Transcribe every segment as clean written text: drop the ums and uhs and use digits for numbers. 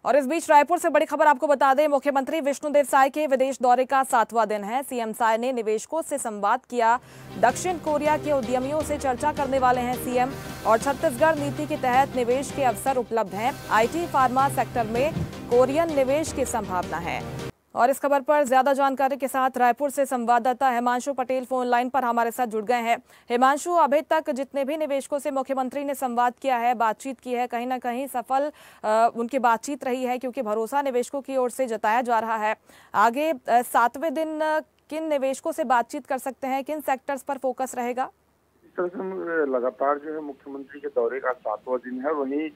और इस बीच रायपुर से बड़ी खबर आपको बता दें, मुख्यमंत्री विष्णुदेव साय के विदेश दौरे का 7वां दिन है। सीएम साय ने निवेशकों से संवाद किया। दक्षिण कोरिया के उद्यमियों से चर्चा करने वाले हैं सीएम। और छत्तीसगढ़ नीति के तहत निवेश के अवसर उपलब्ध हैं। आईटी फार्मा सेक्टर में कोरियन निवेश की संभावना है। और इस खबर पर ज्यादा जानकारी के साथ रायपुर से संवाददाता हिमांशु पटेल फोन लाइन पर हमारे साथ जुड़ गए हैं। हिमांशु, अभी तक जितने भी निवेशकों से मुख्यमंत्री ने संवाद किया है, बातचीत की है, कहीं ना कहीं सफल उनकी बातचीत रही है, क्योंकि भरोसा निवेशकों की ओर से जताया जा रहा है। आगे 7वें दिन किन निवेशकों से बातचीत कर सकते हैं, किन सेक्टर्स पर फोकस रहेगा? इस तरह से लगातार जो है मुख्यमंत्री के दौरे का 7वां दिन है। वहीं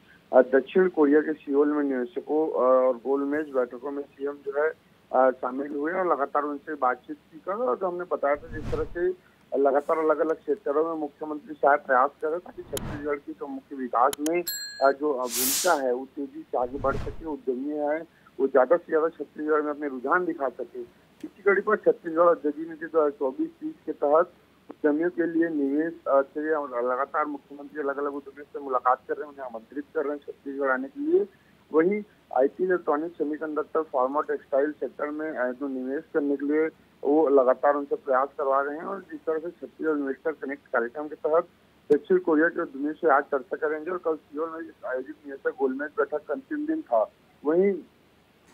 दक्षिण कोरिया के सियोल में निवेशकों और गोलमेज बैठकों में सीएम जो है शामिल हुए और लगातार उनसे बातचीत की कर। और हमने बताया था जिस तरह से लगातार अलग अलग क्षेत्रों में मुख्यमंत्री शायद प्रयास कर रहे ताकि छत्तीसगढ़ की तो मुख्य विकास में जो भूमिका है वो तेजी से आगे बढ़ सके। उद्यमी है वो ज्यादा से ज्यादा छत्तीसगढ़ में अपने रुझान दिखा सके। इसी कड़ी पर छत्तीसगढ़ औद्योगिक नीति 2024-30 के तहत उद्यमियों के लिए निवेश से लगातार मुख्यमंत्री अलग अलग उद्यमियों से मुलाकात कर रहे हैं, उन्हें आमंत्रित कर रहे हैं छत्तीसगढ़ आने के लिए। वहीं IT, electronic, semiconductor, pharma, textile sector में जो निवेश करने के लिए वो लगातार उनसे प्रयास करवा रहे हैं। और जिस तरह से छत्तीसगढ़ इन्वेस्टर कनेक्ट कार्यक्रम के तहत दक्षिण कोरिया के उद्यमी से आज चर्चा करेंगे। और कल सियोल में आयोजित निवेशक गोलमेज बैठक का अंतिम दिन था। वहीं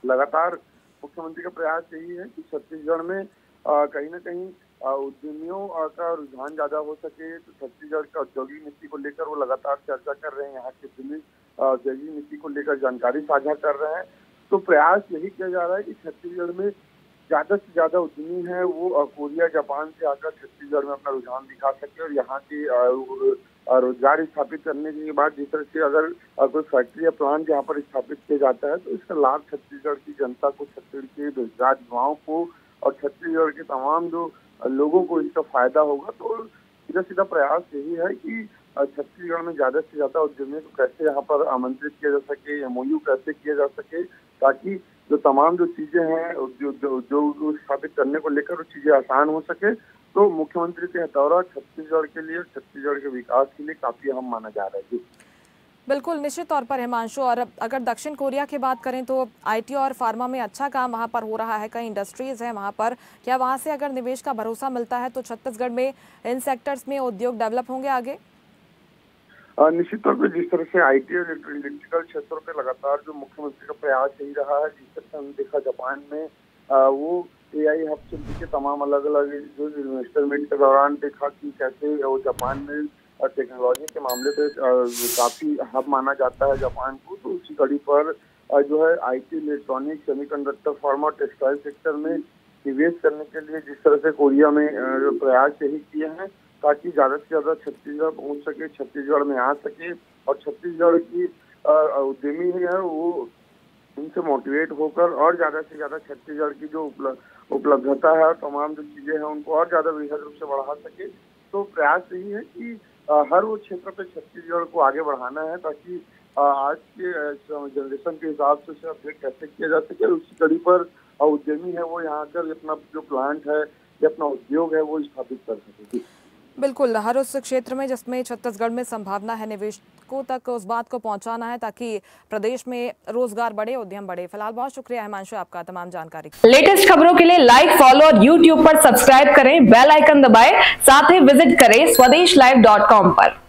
लगातार मुख्यमंत्री का प्रयास यही है कि छत्तीसगढ़ में कहीं ना कहीं उद्यमियों का रुझान ज्यादा हो सके। तो छत्तीसगढ़ की औद्योगिक नीति को लेकर वो लगातार चर्चा कर रहे हैं, यहाँ के उद्यमी औद्योगिक नीति को लेकर जानकारी साझा कर रहे हैं। तो प्रयास यही किया जा रहा है कि छत्तीसगढ़ में ज्यादा से ज्यादा उद्यमी है वो कोरिया, जापान से आकर छत्तीसगढ़ में अपना रुझान दिखा सके। और यहाँ की रोजगार स्थापित करने के बाद जिस तरह से अगर कोई फैक्ट्री या प्लांट यहाँ पर स्थापित किया जाता है तो इसका लाभ छत्तीसगढ़ की जनता को, छत्तीसगढ़ के बेरोजगार युवाओं को और छत्तीसगढ़ के तमाम जो लोगों को इसका फायदा होगा। तो सीधा सीधा प्रयास यही है कि छत्तीसगढ़ में ज्यादा से ज्यादा उद्यमियों को कैसे यहाँ पर आमंत्रित किया जा सके, एमओयू कैसे किया जा सके, ताकि जो तमाम जो चीजें हैं जो स्थापित करने को लेकर वो चीजें आसान हो सके। तो मुख्यमंत्री के दौरा छत्तीसगढ़ के लिए, छत्तीसगढ़ के विकास के लिए काफी अहम माना जा रहा है। बिल्कुल, निश्चित तौर पर हिमांशु। और अगर दक्षिण कोरिया की बात करें तो आईटी और फार्मा में अच्छा काम वहां पर हो रहा है, कई इंडस्ट्रीज हैं वहां पर। क्या वहां से अगर निवेश का भरोसा मिलता है तो छत्तीसगढ़ में इन सेक्टर्स में उद्योग डेवलप होंगे आगे? निश्चित तौर पर जिस तरह से आईटी और इलेक्ट्रिकल क्षेत्रों पे लगातार जो मुख्यमंत्री का प्रयास यही रहा है। जिस तरह से हमने देखा जापान में वो एआई हब सिटी के तमाम अलग अलग जो इन्वेस्टर मीट के दौरान देखा कि कैसे वो जापान में टेक्नोलॉजी के मामले पे काफी हब माना जाता है जापान को। तो उसी कड़ी पर जो है IT, electronic, semiconductor, pharma, textile sector में निवेश करने के लिए जिस तरह से कोरिया में प्रयास यही किए हैं ताकि ज्यादा से ज्यादा छत्तीसगढ़ पहुंच सके, छत्तीसगढ़ में आ सके। और छत्तीसगढ़ की उद्यमी है वो उनसे मोटिवेट होकर और ज्यादा से ज्यादा छत्तीसगढ़ की जो उपलब्धता है, तमाम जो चीजें हैं उनको और ज्यादा वृहद रूप से बढ़ा सके। तो प्रयास यही है कि हर वो क्षेत्र पे छत्तीसगढ़ को आगे बढ़ाना है ताकि आज के जनरेशन के हिसाब से उसे अपडेट कैसे किया जा सके। उसी कड़ी पर उद्यमी है वो यहाँ कर अपना जो प्लांट है या अपना उद्योग है वो स्थापित कर सके। बिल्कुल, हर उस क्षेत्र में जिसमें छत्तीसगढ़ में संभावना है निवेशकों तक उस बात को पहुंचाना है ताकि प्रदेश में रोजगार बढ़े, उद्यम बढ़े। फिलहाल बहुत शुक्रिया हिमांशु आपका तमाम जानकारी। लेटेस्ट खबरों के लिए लाइक, फॉलो और यूट्यूब पर सब्सक्राइब करें, बेल आइकन दबाएं, साथ ही विजिट करें swedishlive.com पर।